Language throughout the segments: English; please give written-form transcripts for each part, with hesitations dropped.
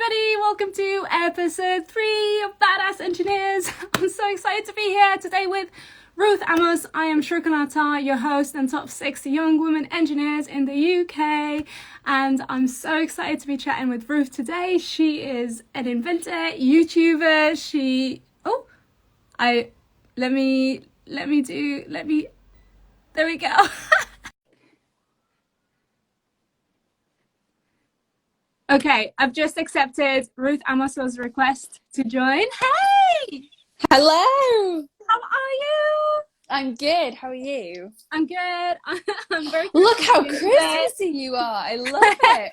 everybody, welcome to episode 3 of Badass Engineers. I'm so excited to be here today with Ruth Amos. I am Shrouk El-Attar, your host and top 6 young women engineers in the UK, and I'm so excited to be chatting with Ruth today. She is an inventor, YouTuber. There we go. Okay, I've just accepted Ruth Amos's request to join. Hey! Hello! How are you? I'm good. How are you? I'm good. I'm very Look how Christmassy Christmassy you are. I love it.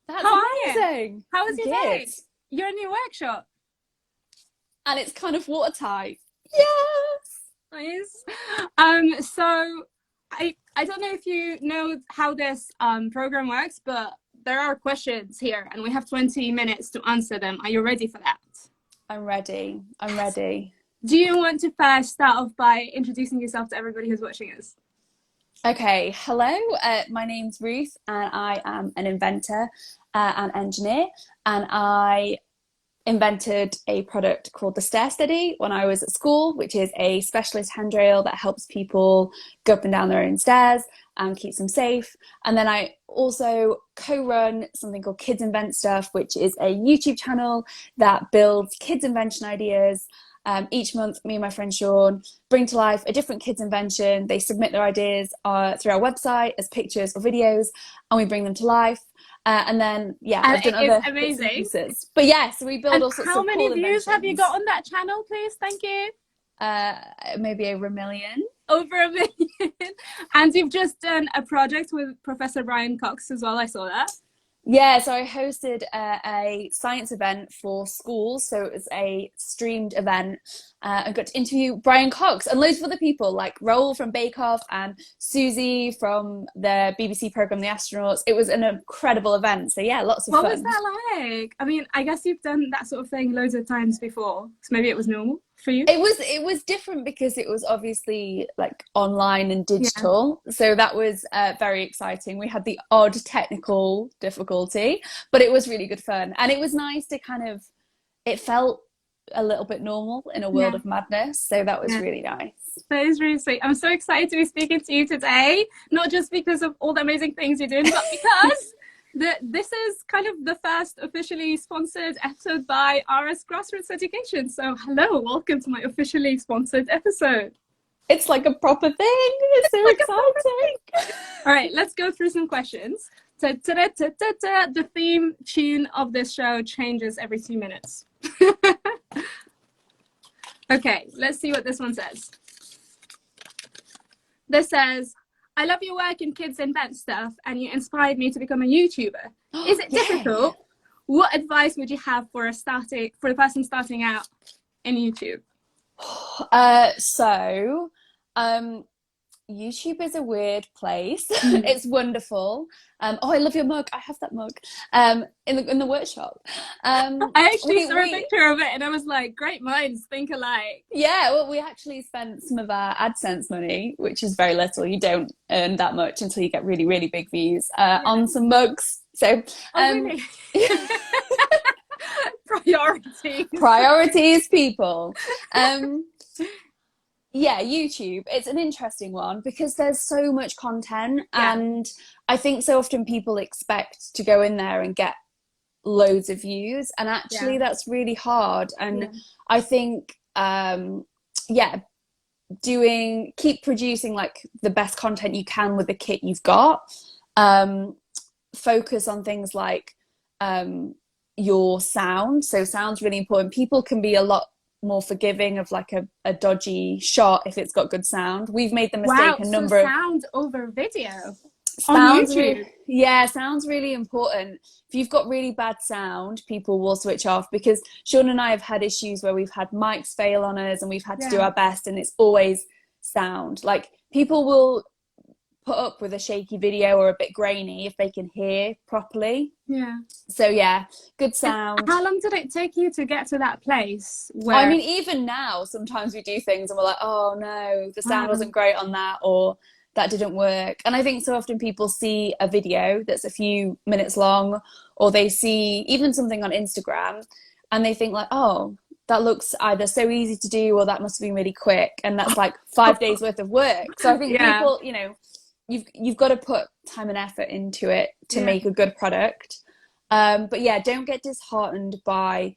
That's How are you? amazing. How was your day? Good. You're in your workshop. And it's kind of watertight. Yes! Nice. So I don't know if you know how this program works, but there are questions here and we have 20 minutes to answer them. Are you ready for that? I'm ready. I'm ready. Do you want to first start off by introducing yourself to everybody who's watching us? Okay, hello. My name's Ruth and I am an inventor and engineer, and I invented a product called the Stair Steady when I was at school, which is a specialist handrail that helps people go up and down their own stairs and keeps them safe. And then I also co-run something called Kids Invent Stuff, which is a YouTube channel that builds kids invention ideas. Each month, me and my friend Sean bring to life a different kid's invention. They submit their ideas through our website as pictures or videos, and we bring them to life. And then, yeah, I've done other amazing pieces. But yes, so we build all sorts of cool inventions. How many views have you got inventions. on that channel, please? Thank you. Maybe over 1 million. Over 1 million. And you've just done a project with Professor Brian Cox as well. I saw that. Yeah, so I hosted a science event for schools. So it was a streamed event. I got to interview Brian Cox and loads of other people like Raoul from Bake Off and Susie from the BBC programme The Astronauts. It was an incredible event. So yeah, lots of fun. What was that like? I mean, I guess you've done that sort of thing loads of times before. So maybe it was normal for you? It was different because it was obviously like online and digital. Yeah. So that was very exciting. We had the odd technical difficulty, but it was really good fun. And it was nice to it felt a little bit normal in a world of madness. So that was really nice. That is really sweet. I'm so excited to be speaking to you today, not just because of all the amazing things you're doing, but because this is kind of the first officially sponsored episode by RS Grassroots Education. So hello, welcome to my officially sponsored episode. It's like a proper thing. It's so exciting. All right, let's go through some questions. The theme tune of this show changes every 2 minutes. Okay, let's see what this one says. This says, I love your work in Kids Invent Stuff and you inspired me to become a YouTuber. Is it difficult? What advice would you have for the person starting out in YouTube? YouTube is a weird place. It's wonderful. I love your mug. I have that mug in the workshop. I actually saw a picture of it and I was like, great minds think alike. Yeah, well, we actually spent some of our AdSense money, which is very little. You don't earn that much until you get really, really big views on some mugs. So, really? Priorities, people. Yeah, YouTube, it's an interesting one because there's so much content and I think so often people expect to go in there and get loads of views and actually that's really hard. And I think, keep producing like the best content you can with the kit you've got. Focus on things like your sound. So sound's really important. People can be a lot more forgiving of like a dodgy shot if it's got good sound. We've made the mistake so sound over video on YouTube. Sound's really important. If you've got really bad sound, people will switch off because Sean and I have had issues where we've had mics fail on us and we've had to do our best and it's always sound. Like people will put up with a shaky video or a bit grainy if they can hear properly. So good sound. How long did it take you to get to that place where I mean, even now sometimes we do things and we're like, oh no, the sound wasn't great on that, or that didn't work. And I think so often people see a video that's a few minutes long, or they see even something on Instagram and they think like, oh, that looks either so easy to do or that must have been really quick. And that's like 5 days worth of work. So I think people, you know, you've got to put time and effort into it to make a good product. But yeah, don't get disheartened by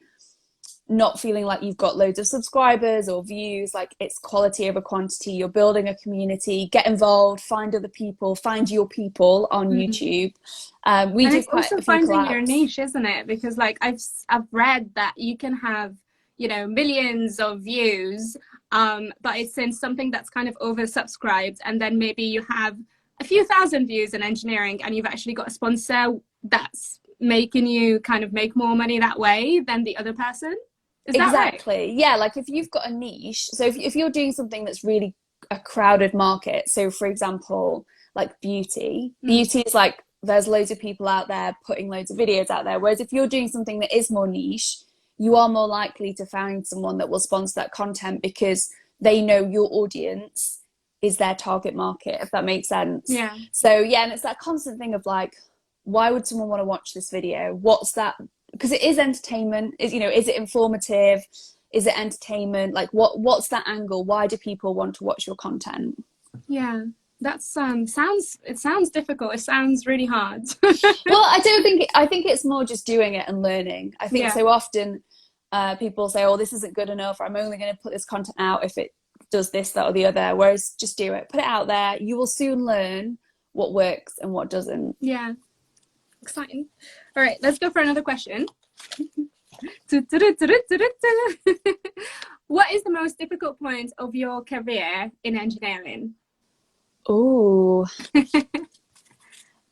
not feeling like you've got loads of subscribers or views. Like, it's quality over quantity. You're building a community. Get involved, find other people, find your people on YouTube. We do quite a few finding collabs. your niche, isn't it? Because like I've read that you can have, you know, millions of views, but it's in something that's kind of oversubscribed, and then maybe you have a few thousand views in engineering and you've actually got a sponsor that's making you kind of make more money that way than the other person. Is that Exactly. right? Yeah, like if you've got a niche, so if you're doing something that's really a crowded market, so for example, like beauty is like, there's loads of people out there putting loads of videos out there. Whereas if you're doing something that is more niche, you are more likely to find someone that will sponsor that content because they know your audience is their target market, if that makes sense. Yeah. So yeah, and it's that constant thing of like, why would someone want to watch this video? What's that? Because it is entertainment. Is, you know, is it informative? Is it entertainment? Like, what's that angle? Why do people want to watch your content? Yeah, that's sounds difficult. It sounds really hard. Well, I think it's more just doing it and learning. I think so often people say, oh, this isn't good enough, or I'm only going to put this content out if it does this, that, or the other. Whereas just do it, put it out there. You will soon learn what works and what doesn't. Yeah. Exciting. All right, let's go for another question. What is the most difficult point of your career in engineering? Oh.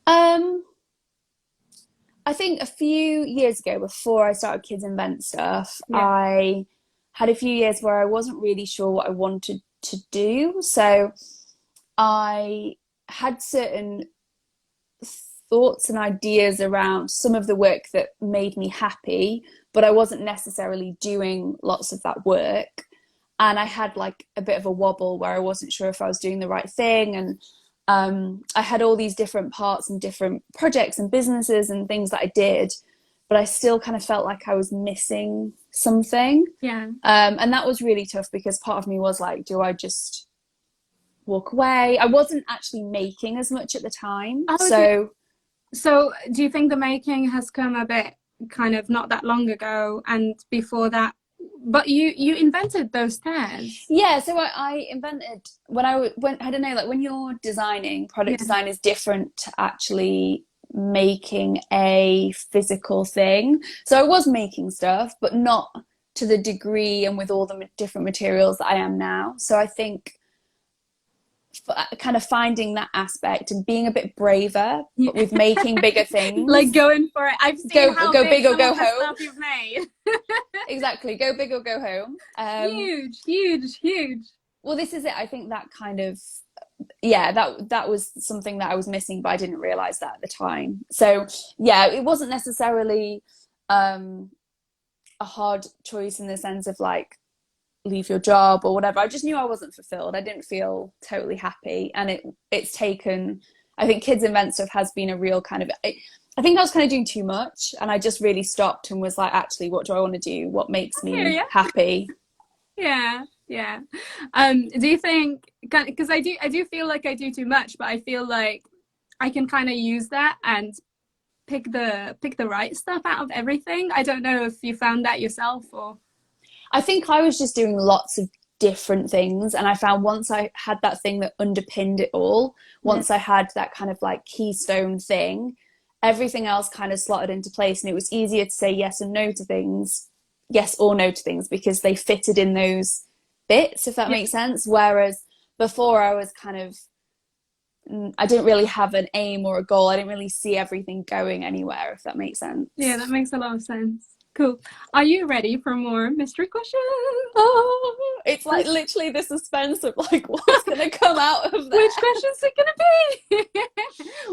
I think a few years ago, before I started Kids Invent Stuff, I had a few years where I wasn't really sure what I wanted to do. So I had certain thoughts and ideas around some of the work that made me happy, but I wasn't necessarily doing lots of that work. And I had like a bit of a wobble where I wasn't sure if I was doing the right thing. And I had all these different parts and different projects and businesses and things that I did, but I still kind of felt like I was missing something. Yeah. And that was really tough because part of me was like, do I just walk away? I wasn't actually making as much at the time. So do you think the making has come a bit kind of not that long ago, and before that, but you invented those stairs? Yeah, so I invented when I don't know, like when you're designing, product design is different to actually making a physical thing. So I was making stuff, but not to the degree and with all the different materials that I am now. So I think kind of finding that aspect and being a bit braver, but with making bigger things. Like going for it. I've seen how big or go home. Stuff you've made. Exactly, go big or go home. Huge. Well, this is it. I think that kind of, that was something that I was missing, but I didn't realize that at the time. So yeah, it wasn't necessarily a hard choice in the sense of like, leave your job or whatever. I just knew I wasn't fulfilled. I didn't feel totally happy, and it's taken, I think Kids Invent Stuff has been a real kind of, I think I was kind of doing too much, and I just really stopped and was like, actually, what do I want to do? What makes me happy? Yeah. Do you think, because I do feel like I do too much, but I feel like I can kind of use that and pick the right stuff out of everything. I don't know if you found that yourself. Or I think I was just doing lots of different things, and I found once I had that thing that underpinned it all, once I had that kind of like keystone thing, everything else kind of slotted into place, and it was easier to say yes or no to things because they fitted in those bits, if that makes sense. Whereas before I was kind of, I didn't really have an aim or a goal. I didn't really see everything going anywhere, if that makes sense. Yeah, that makes a lot of sense. Cool. Are you ready for more mystery questions? Oh, it's like literally the suspense of like what's going to come out of that. Which questions are going to be?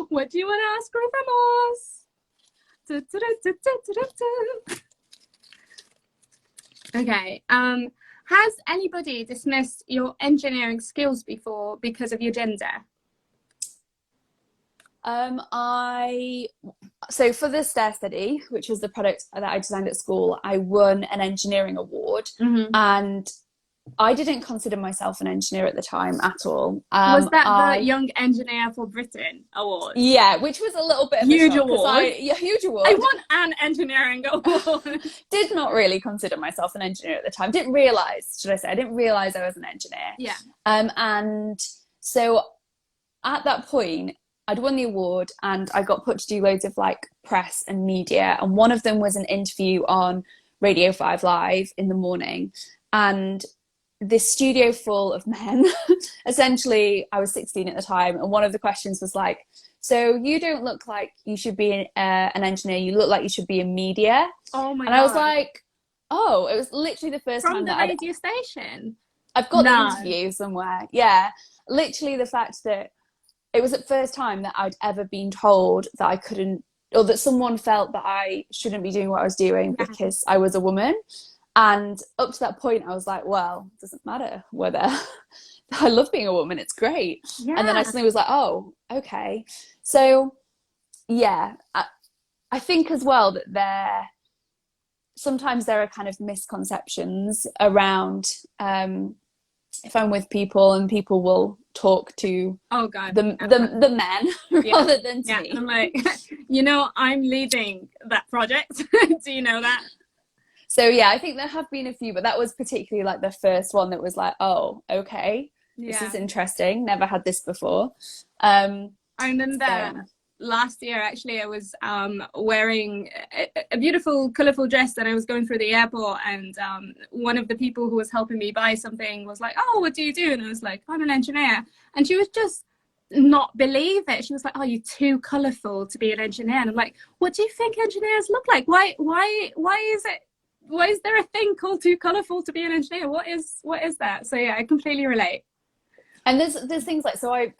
What do you want to ask Ruth Amos? Okay. Has anybody dismissed your engineering skills before because of your gender? I So for the stair study, which was the product that I designed at school, I won an engineering award, and I didn't consider myself an engineer at the time at all. Was that the Young Engineer for Britain award? Yeah, which was a little bit of huge a shock, award. Huge award. I want an engineering award. Did not really consider myself an engineer at the time. Didn't realize, should I say? I didn't realize I was an engineer. Yeah. And so at that point, I'd won the award and I got put to do loads of like press and media. And one of them was an interview on Radio 5 Live in the morning. And this studio full of men, essentially, I was 16 at the time. And one of the questions was like, so you don't look like you should be an engineer. You look like you should be in media. Oh my God. And I was like, oh, it was literally the first time that radio station. I've got the interview somewhere. Yeah. Literally the fact that it was the first time that I'd ever been told that I couldn't, or that someone felt that I shouldn't be doing what I was doing because I was a woman. And up to that point, I was like, well, it doesn't matter whether I love being a woman. It's great. Yeah. And then I suddenly was like, oh, okay. So, yeah, I think as well that sometimes there are kind of misconceptions around if I'm with people and people will talk to the men rather than to me. I'm like, I'm leading that project. Do you know that? So yeah, I think there have been a few, but that was particularly like the first one that was like, oh, okay, this is interesting. Never had this before. I remember last year, actually, I was wearing a beautiful, colourful dress that I was going through the airport, and one of the people who was helping me buy something was like, oh, what do you do? And I was like, I'm an engineer. And she was just not believe it. She was like, oh, you're too colourful to be an engineer. And I'm like, what do you think engineers look like? Why is there a thing called too colourful to be an engineer? What is that? So yeah, I completely relate. And there's things like, so I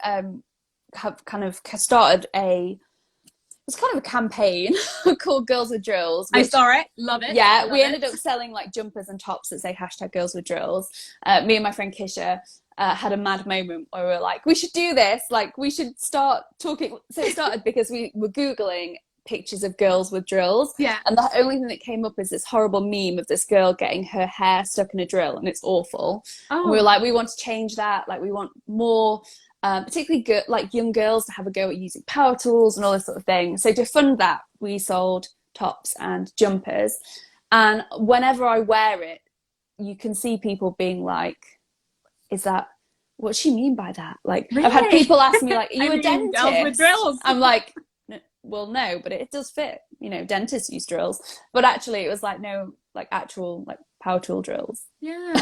have kind of started it's kind of a campaign called Girls with Drills. I saw it, love it. Yeah, we ended up selling like jumpers and tops that say #Girls with Drills. Me and my friend Kisha had a mad moment where we were like, we should do this, like we should start talking. So it started because we were Googling pictures of girls with drills, and the only thing that came up is this horrible meme of this girl getting her hair stuck in a drill, and it's awful. And we were like, we want to change that, like we want more particularly like young girls to have a go at using power tools and all this sort of thing. So to fund that, we sold tops and jumpers, and whenever I wear it, you can see people being like, is that, what does she mean by that? Like, really? I've had people ask me like, are you a dentist? Girls with drills. I'm like, well, no, but it does fit, dentists use drills. But actually it was like, no, like actual like power tool drills. Yeah.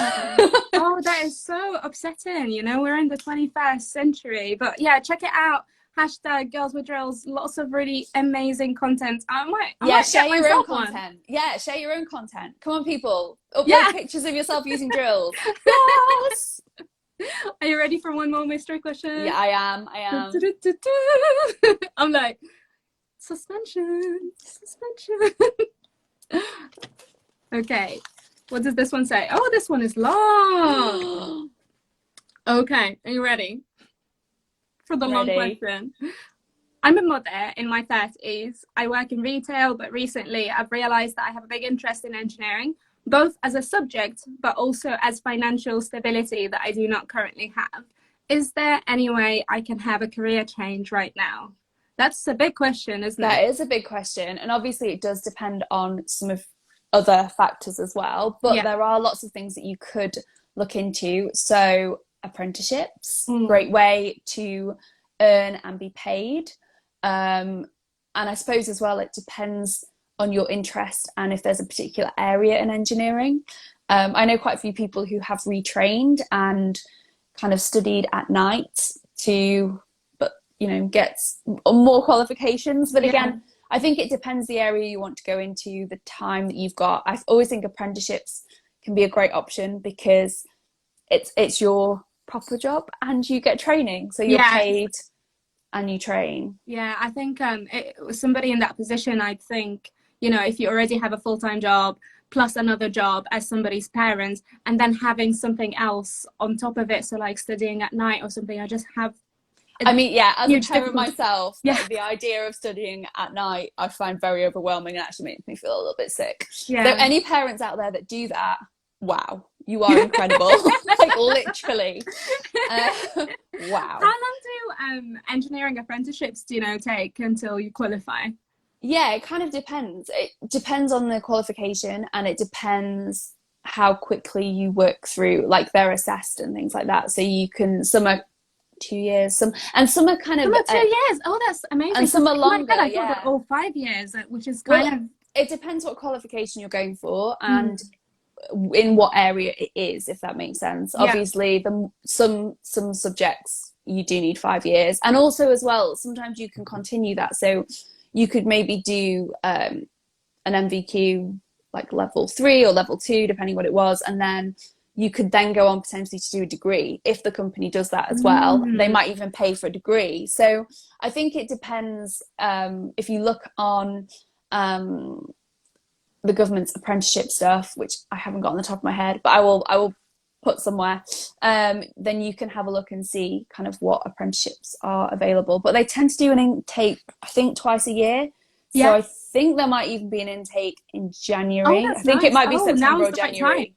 Oh, that is so upsetting. We're in the 21st century. But yeah, check it out. #Girls with Drills. Lots of really amazing content. I might share your own content. Yeah, share your own content. Come on, people. Upload pictures of yourself using drills. Yes. Are you ready for one more mystery question? Yeah, I am. I'm like, suspension. Okay, what does this one say? Oh, this one is long. Okay, are you ready for the long question? I'm a mother in my 30s. I work in retail, but recently I've realized that I have a big interest in engineering, both as a subject, but also as financial stability that I do not currently have. Is there any way I can have a career change right now? That's a big question, isn't it? That is a big question. And obviously it does depend on some of other factors as well. But there are lots of things that you could look into. So apprenticeships, great way to earn and be paid. And I suppose as well, it depends on your interest and if there's a particular area in engineering. I know quite a few people who have retrained and kind of studied at night to get more qualifications. But again, I think it depends the area you want to go into, the time that you've got. I always think apprenticeships can be a great option because it's your proper job and you get training, so you're paid and you train. Yeah, I think somebody in that position, I'd think, if you already have a full-time job plus another job as somebody's parent, and then having something else on top of it, so like studying at night or something, I mean, yeah, as a huge parent difficulty. myself, Yeah. the idea of studying at night I find very overwhelming and actually makes me feel a little bit sick. So Yeah. any parents out there that do that, wow, you are incredible. Like literally. How Wow. long do engineering apprenticeships, take until you qualify? Yeah, it kind of depends. It depends on the qualification, and it depends how quickly you work through, like they're assessed and things like that. So you can, some are 2 years, some are kind Some of are 2 years. Oh, that's amazing. and some are In my longer. head, I thought they're Yeah. all 5 years, which is Well, kind of. it depends what qualification you're going for and in what area it is, if that makes sense. Yeah. Obviously, some subjects you do need 5 years, and also as well, sometimes you can continue that. So you could maybe do an MVQ like level 3 or level 2, depending what it was, and then you could then go on potentially to do a degree if the company does that as well. They might even pay for a degree. So I think it depends. If you look on the government's apprenticeship stuff, which I haven't got on the top of my head, but I will put somewhere, then you can have a look and see kind of what apprenticeships are available. But they tend to do an intake, I think, twice a year. So I think there might even be an intake in January. Oh, that's I think nice. it might be September or the right January. time.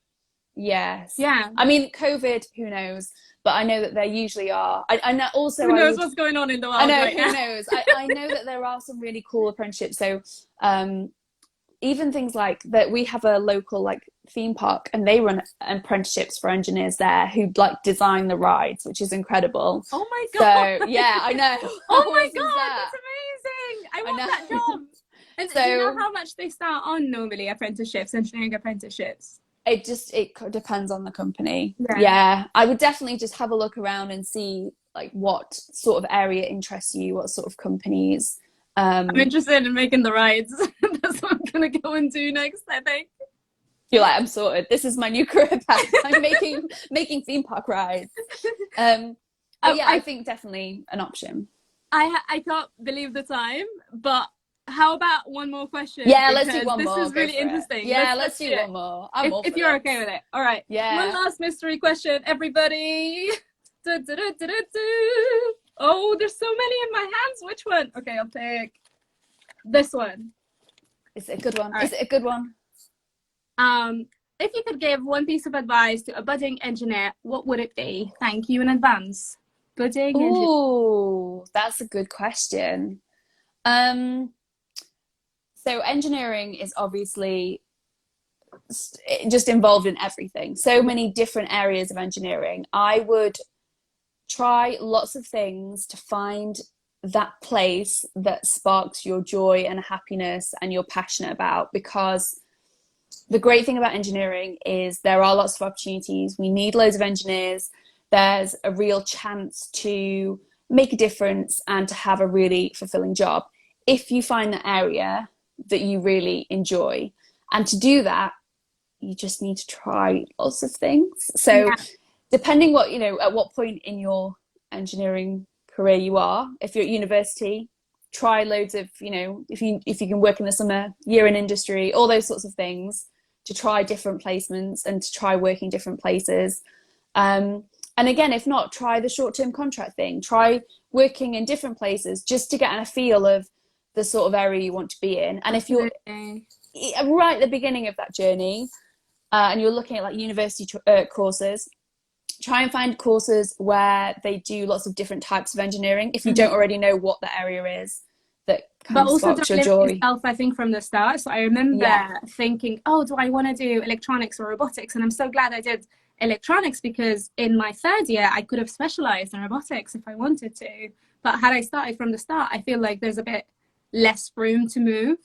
Yes. Yeah. I mean, COVID, who knows? But I know that there usually are. I know also. Who knows what's going on in the world? I know, right who now? knows? I know that there are some really cool apprenticeships. So even things like that, we have a local like theme park, and they run apprenticeships for engineers there who like design the rides, which is incredible. Oh my god! So yeah, I know. Oh my god, that's amazing! I want that job. And so, do you know how much they start on normally, apprenticeships, engineering apprenticeships? It depends on the company. Yeah, I would definitely just have a look around and see like what sort of area interests you, what sort of companies. I'm interested in making the rides. That's what I'm gonna go and do next, I think. You're like, I'm sorted. This is my new career path. I'm making theme park rides. Yeah, I think definitely an option. I can't believe the time, but how about one more question? Yeah, let's do one more. This is really interesting. Yeah, let's do one more. I'm all for if you're okay with it. All right. Yeah. One last mystery question, everybody. Oh, there's so many in my hands. Which one? Okay, I'll take this one. Is it a good one? Right. Is it a good one? If you could give one piece of advice to a budding engineer, what would it be? Thank you in advance. Budding engineer. Ooh, that's a good question. So engineering is obviously just involved in everything. So many different areas of engineering. I would try lots of things to find that place that sparks your joy and happiness and you're passionate about, because the great thing about engineering is there are lots of opportunities. We need loads of engineers. There's a real chance to make a difference and to have a really fulfilling job if you find the area that you really enjoy. And to do that, you just need to try lots of things. So depending what, at what point in your engineering career you are, if you're at university, try loads of, if you can work in the summer, year in industry, all those sorts of things, to try different placements and to try working different places. And again, if not, try the short-term contract thing, try working in different places just to get a feel of the sort of area you want to be in. And if you're right at the beginning of that journey and you're looking at like university courses, try and find courses where they do lots of different types of engineering if you don't already know what the area is that kind of sparks your joy. Yourself, I think, from the start. So I remember thinking, oh, do I want to do electronics or robotics? And I'm so glad I did electronics, because in my third year I could have specialized in robotics if I wanted to. But had I started from the start, I feel like there's a bit less room to move.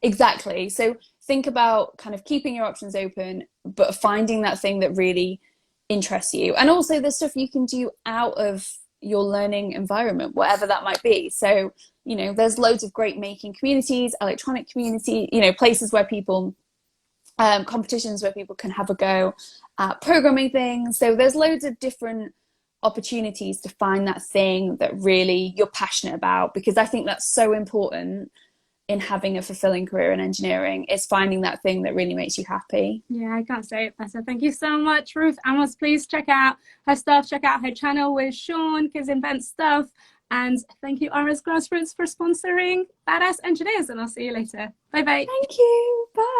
Exactly. So think about kind of keeping your options open, but finding that thing that really interests you. And also the stuff you can do out of your learning environment, whatever that might be. So, there's loads of great making communities, electronic community, places where people, competitions where people can have a go at programming things. So there's loads of different opportunities to find that thing that really you're passionate about, because I think that's so important in having a fulfilling career in engineering is finding that thing that really makes you happy. Yeah, I can't say it better. Thank you so much, Ruth Amos. Please check out her stuff, check out her channel with Sean, Kids Invent Stuff. And thank you, RS Grassroots, for sponsoring Badass Engineers. And I'll see you later. Bye bye. Thank you. Bye.